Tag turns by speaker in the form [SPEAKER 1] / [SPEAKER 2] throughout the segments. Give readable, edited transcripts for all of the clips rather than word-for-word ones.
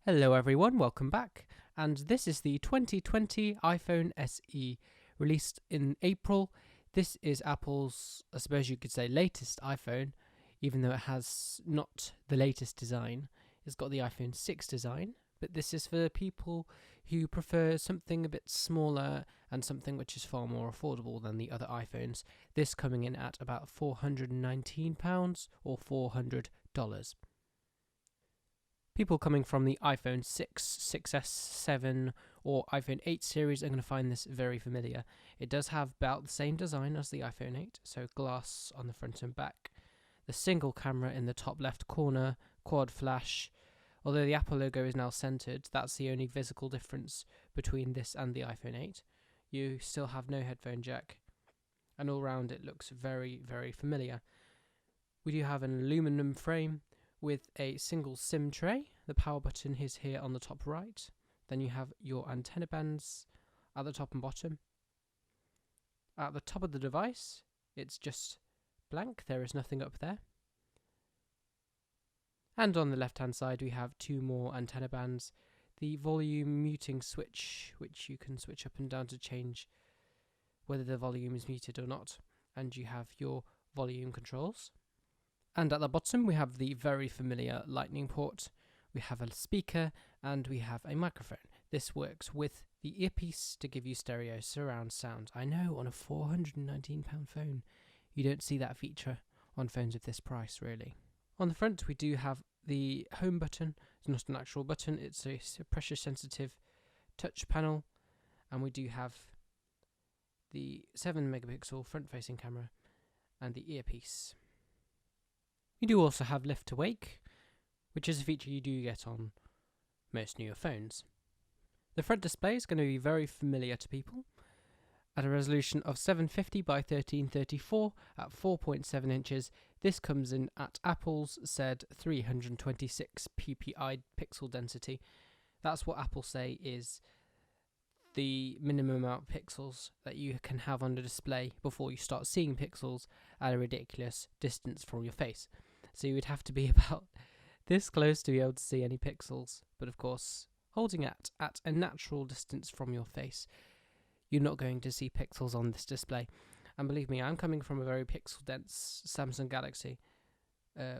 [SPEAKER 1] Hello everyone, welcome back, and this is the 2020 iPhone SE, released in April. This is Apple's, I suppose you could say, latest iPhone, even though it has not the latest design. It's got the iPhone 6 design, but this is for people who prefer something a bit smaller and something which is far more affordable than the other iPhones. This coming in at about £419 or $400. People coming from the iPhone 6, 6S, 7 or iPhone 8 series are going to find this very familiar. It does have about the same design as the iPhone 8, so glass on the front and back, the single camera in the top left corner, quad flash. Although the Apple logo is now centered, that's the only physical difference between this and the iPhone 8. You still have no headphone jack, and all round it looks very, very familiar. We do have an aluminum frame with a single SIM tray. The power button is here on the top right. Then you have your antenna bands at the top and bottom. At the top of the device, it's just blank. There is nothing up there. And on the left hand side, we have two more antenna bands. The volume muting switch, which you can switch up and down to change whether the volume is muted or not. And you have your volume controls. And at the bottom we have the very familiar lightning port, we have a speaker, and we have a microphone. This works with the earpiece to give you stereo surround sound. I know, on a £419 phone, you don't see that feature on phones of this price, really. On the front we do have the home button. It's not an actual button, it's a pressure sensitive touch panel, and we do have the 7 megapixel front facing camera and the earpiece. You do also have lift to wake, which is a feature you do get on most newer phones. The front display is going to be very familiar to people. At a resolution of 750 by 1334 at 4.7 inches, this comes in at Apple's said 326 ppi pixel density. That's what Apple say is the minimum amount of pixels that you can have on the display before you start seeing pixels at a ridiculous distance from your face. So you would have to be about this close to be able to see any pixels, but of course, holding it at a natural distance from your face, you're not going to see pixels on this display. And believe me, I'm coming from a very pixel-dense Samsung Galaxy,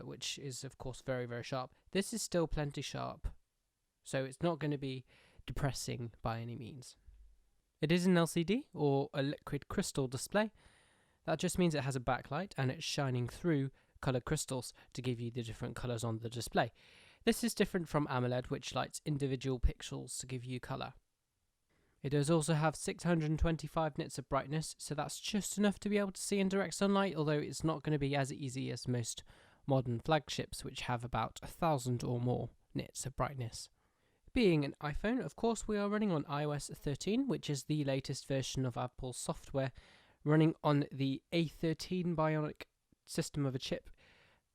[SPEAKER 1] which is of course very, very sharp. This is still plenty sharp, so it's not going to be depressing by any means. It is an LCD, or a liquid crystal display. That just means it has a backlight and it's shining through coloured crystals to give you the different colours on the display. This is different from AMOLED, which lights individual pixels to give you colour. It does also have 625 nits of brightness, so that's just enough to be able to see in direct sunlight, although it's not going to be as easy as most modern flagships, which have about 1,000 or more nits of brightness. Being an iPhone, of course, we are running on iOS 13, which is the latest version of Apple's software, running on the A13 Bionic system of a chip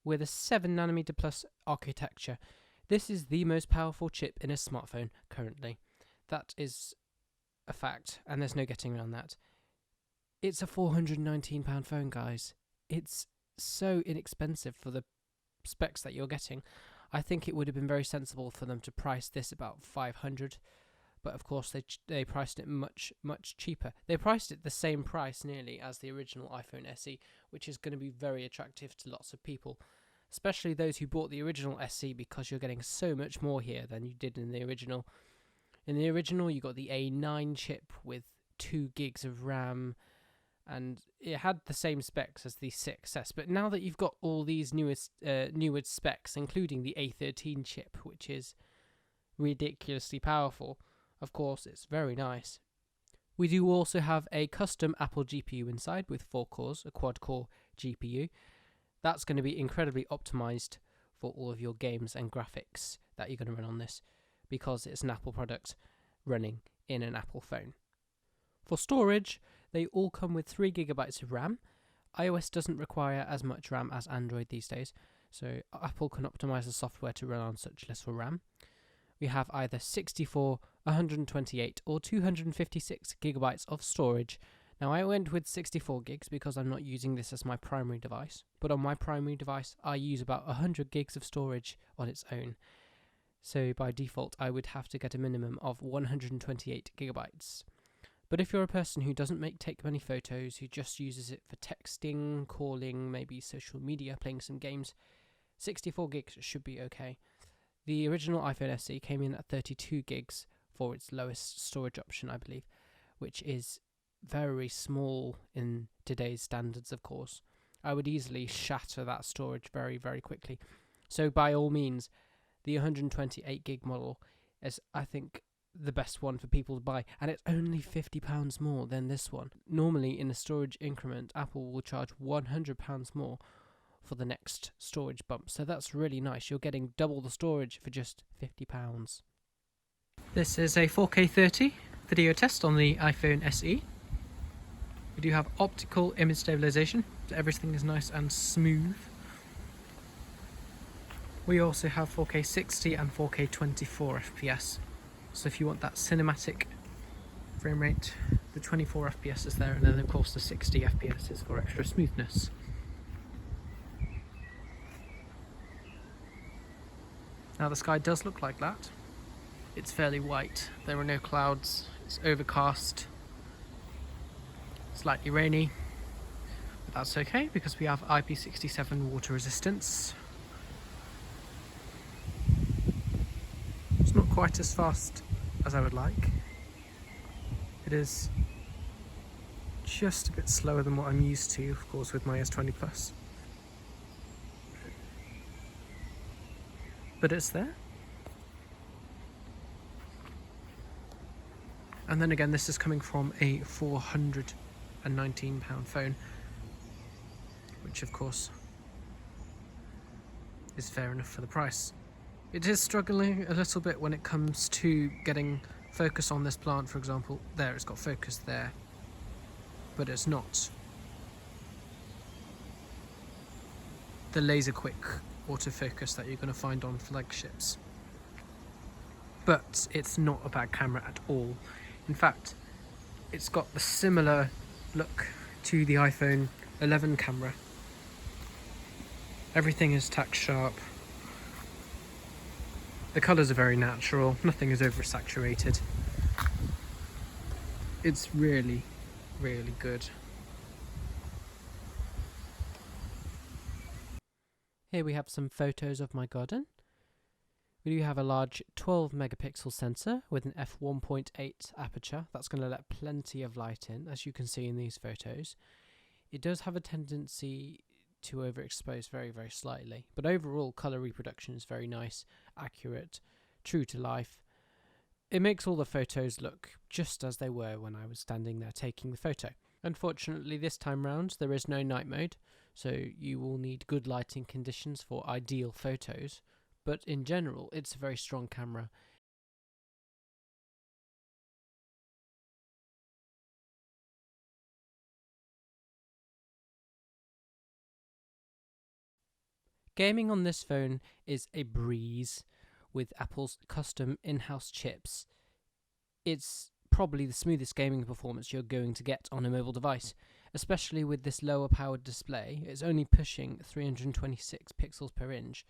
[SPEAKER 1] with a 7nm plus architecture. This is the most powerful chip in a smartphone currently. That is a fact, and there's no getting around that. It's a £419 phone, guys. It's so inexpensive for the specs that you're getting. I think it would have been very sensible for them to price this about $500, but of course they priced it much, much cheaper. They priced it the same price nearly as the original iPhone SE, which is going to be very attractive to lots of people, especially those who bought the original SE, because you're getting so much more here than you did in the original. In the original, you got the A9 chip with 2 gigs of RAM, and it had the same specs as the 6S. But now that you've got all these newer specs, including the A13 chip, which is ridiculously powerful, of course, it's very nice. We do also have a custom Apple GPU inside with 4 cores, a quad-core GPU. That's going to be incredibly optimized for all of your games and graphics that you're going to run on this, because it's an Apple product running in an Apple phone. For storage, they all come with 3GB of RAM. iOS doesn't require as much RAM as Android these days, so Apple can optimize the software to run on such little RAM. We have either 64, 128 or 256GB of storage. Now I went with 64 gigs because I'm not using this as my primary device, but on my primary device I use about 100 gigs of storage on its own. So by default, I would have to get a minimum of 128 gigabytes. But if you're a person who doesn't take many photos, who just uses it for texting, calling, maybe social media, playing some games, 64 gigs should be okay. The original iPhone SE came in at 32 gigs for its lowest storage option, I believe, which is very small in today's standards, of course. I would easily shatter that storage very, very quickly. So by all means, the 128 gig model is, I think, the best one for people to buy, and it's only £50 more than this one. Normally, in a storage increment, Apple will charge £100 more for the next storage bump, so that's really nice. You're getting double the storage for just £50. This is a 4K 30 video test on the iPhone SE. We do have optical image stabilization, so everything is nice and smooth. We also have 4K 60 and 4K 24 FPS. So if you want that cinematic frame rate, the 24 FPS is there, and then of course the 60 FPS is for extra smoothness. Now the sky does look like that. It's fairly white, there are no clouds, it's overcast, slightly rainy, but that's okay because we have IP67 water resistance. It's not quite as fast as I would like. It is just a bit slower than what I'm used to, of course, with my S20 Plus. But it's there. And then again, this is coming from a £419 phone, which of course is fair enough for the price. It is struggling a little bit when it comes to getting focus on this plant, for example. There, it's got focus there, but it's not the laser quick autofocus that you're going to find on flagships. But it's not a bad camera at all. In fact, it's got the similar look to the iPhone 11 camera. Everything is tack sharp. The colours are very natural, nothing is oversaturated. It's really, really good. Here we have some photos of my garden. We do have a large 12 megapixel sensor with an f1.8 aperture. That's going to let plenty of light in, as you can see in these photos. It does have a tendency to overexpose very, very slightly, but overall colour reproduction is very nice, accurate, true to life. It makes all the photos look just as they were when I was standing there taking the photo. Unfortunately, this time round there is no night mode, so you will need good lighting conditions for ideal photos, but in general it's a very strong camera. Gaming on this phone is a breeze with Apple's custom in-house chips. It's probably the smoothest gaming performance you're going to get on a mobile device, especially with this lower powered display. It's only pushing 326 pixels per inch.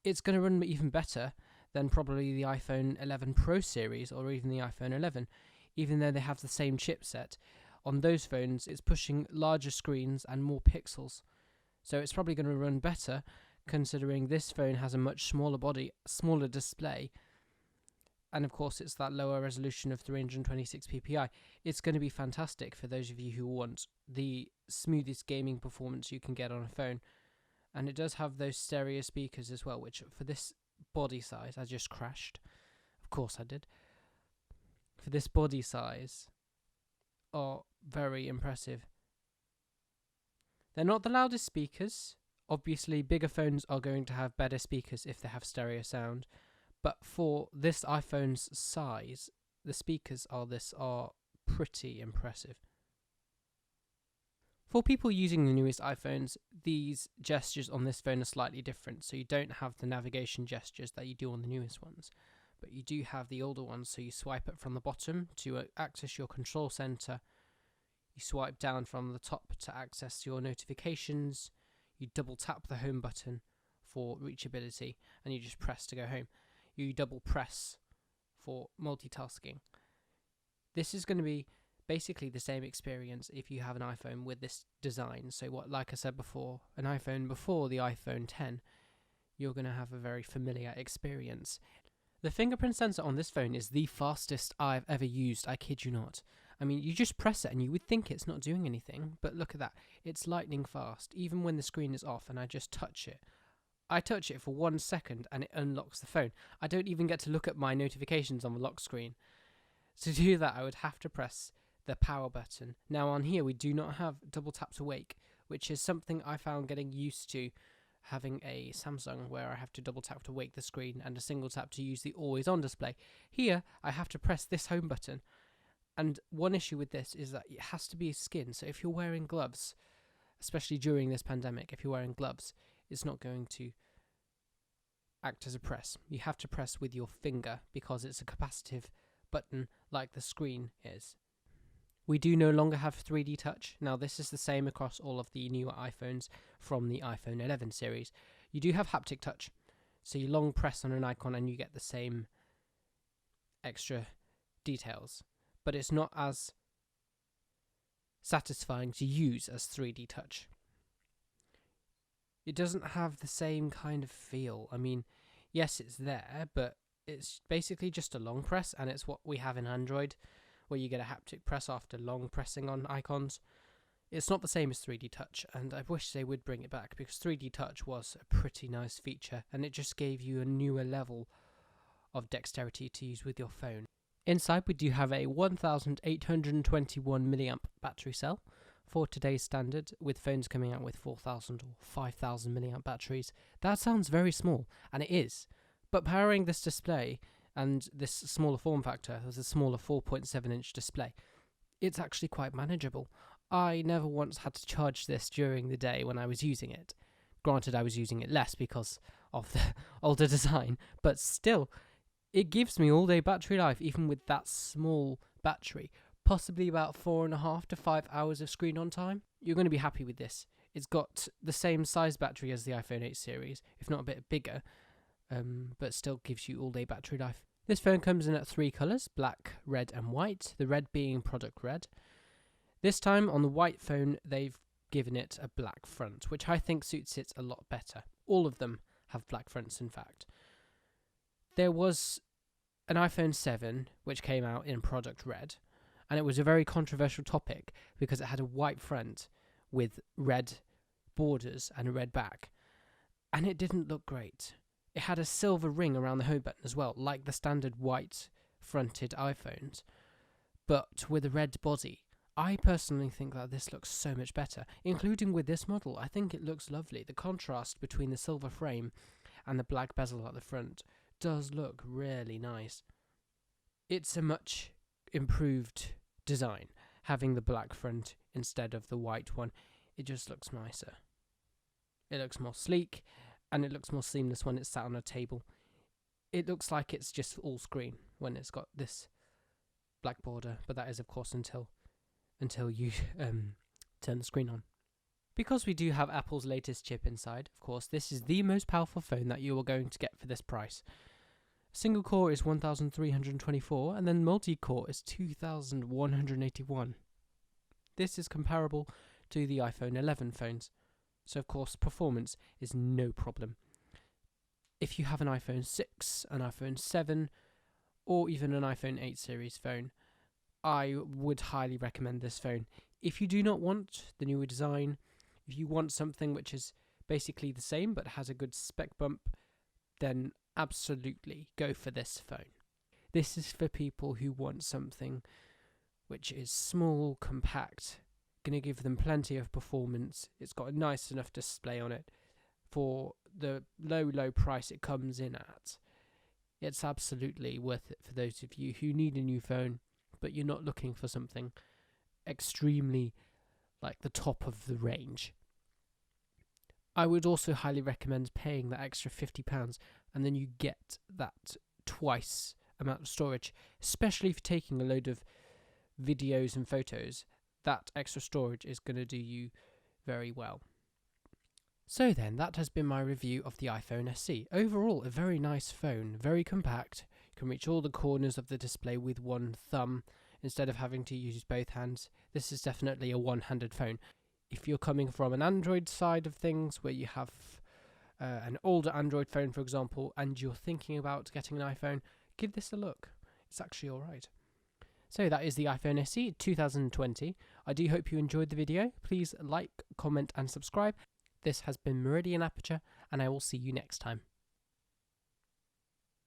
[SPEAKER 1] It's going to run even better than probably the iPhone 11 Pro series or even the iPhone 11, even though they have the same chipset. On those phones, it's pushing larger screens and more pixels. So it's probably going to run better, considering this phone has a much smaller body, smaller display, and of course it's that lower resolution of 326 ppi. It's going to be fantastic for those of you who want the smoothest gaming performance you can get on a phone. And it does have those stereo speakers as well, which for this body size, I just crashed. Of course I did. For this body size, are very impressive. They're not the loudest speakers. Obviously, bigger phones are going to have better speakers if they have stereo sound. But for this iPhone's size, the speakers are pretty impressive. For people using the newest iPhones, these gestures on this phone are slightly different. So you don't have the navigation gestures that you do on the newest ones, but you do have the older ones. So you swipe up from the bottom to access your control center. You swipe down from the top to access your notifications. You double tap the home button for reachability, and you just press to go home. you double press for multitasking. This is going to be basically the same experience if you have an iPhone with this design. So like I said before, an iPhone before the iPhone 10, you're going to have a very familiar experience. The fingerprint sensor on this phone is the fastest I've ever used, I kid you not. I mean, you just press it and you would think it's not doing anything, but look at that. It's lightning fast, even when the screen is off and I just touch it. I touch it for 1 second and it unlocks the phone. I don't even get to look at my notifications on the lock screen. To do that, I would have to press the power button. Now on here, we do not have double tap to wake, which is something I found getting used to having a Samsung, where I have to double tap to wake the screen and a single tap to use the always on display. Here, I have to press this home button. And one issue with this is that it has to be skin. So if you're wearing gloves, especially during this pandemic, if you're wearing gloves, it's not going to act as a press. You have to press with your finger because it's a capacitive button like the screen is. We do no longer have 3D touch. Now this is the same across all of the newer iPhones from the iPhone 11 series. You do have haptic touch, so you long press on an icon and you get the same extra details, but it's not as satisfying to use as 3D touch. It doesn't have the same kind of feel. I mean, yes, it's there, but it's basically just a long press, and it's what we have in Android, where you get a haptic press after long pressing on icons. It's not the same as 3D touch, and I wish they would bring it back, because 3D touch was a pretty nice feature, and it just gave you a newer level of dexterity to use with your phone. Inside, we do have a 1821 milliamp battery cell for today's standard, with phones coming out with 4000 or 5000 milliamp batteries. That sounds very small, and it is, but powering this display and this smaller form factor, there's a smaller 4.7 inch display, it's actually quite manageable. I never once had to charge this during the day when I was using it. Granted, I was using it less because of the older design, but still, it gives me all day battery life, even with that small battery. Possibly about 4.5 to 5 hours of screen on time. You're going to be happy with this. It's got the same size battery as the iPhone 8 series, if not a bit bigger, but still gives you all day battery life. This phone comes in at 3 colours, black, red and white, the red being product red. This time on the white phone they've given it a black front, which I think suits it a lot better. All of them have black fronts, in fact. There was an iPhone 7 which came out in product red, and it was a very controversial topic because it had a white front with red borders and a red back, and it didn't look great. It had a silver ring around the home button as well, like the standard white fronted iPhones, but with a red body. I personally think that this looks so much better, including with this model. I think it looks lovely. The contrast between the silver frame and the black bezel at the front does look really nice. It's a much improved design, having the black front instead of the white one. It just looks nicer. It looks more sleek, and it looks more seamless when it's sat on a table. It looks like it's just all screen when it's got this black border, but that is of course until you turn the screen on. Because we do have Apple's latest chip inside, of course, this is the most powerful phone that you are going to get for this price. Single core is 1324, and then multi-core is 2181. This is comparable to the iPhone 11 phones, so of course performance is no problem. If you have an iPhone 6, an iPhone 7, or even an iPhone 8 series phone, I would highly recommend this phone. If you do not want the newer design, if you want something which is basically the same but has a good spec bump, then absolutely go for this phone. This is for people who want something which is small, compact, going to give them plenty of performance. It's got a nice enough display on it for the low price it comes in at. It's absolutely worth it for those of you who need a new phone, but you're not looking for something extremely like the top of the range. I would also highly recommend paying that extra £50, and then you get that twice amount of storage, especially if you're taking a load of videos and photos. That extra storage is going to do you very well. So then, that has been my review of the iPhone SE. Overall, a very nice phone, very compact. You can reach all the corners of the display with one thumb instead of having to use both hands. This is definitely a one-handed phone. If you're coming from an Android side of things, where you have an older Android phone, for example, and you're thinking about getting an iPhone, give this a look. It's actually alright. So that is the iPhone SE 2020. I do hope you enjoyed the video. Please like, comment and subscribe. This has been Meridian Apurture, and I will see you next time.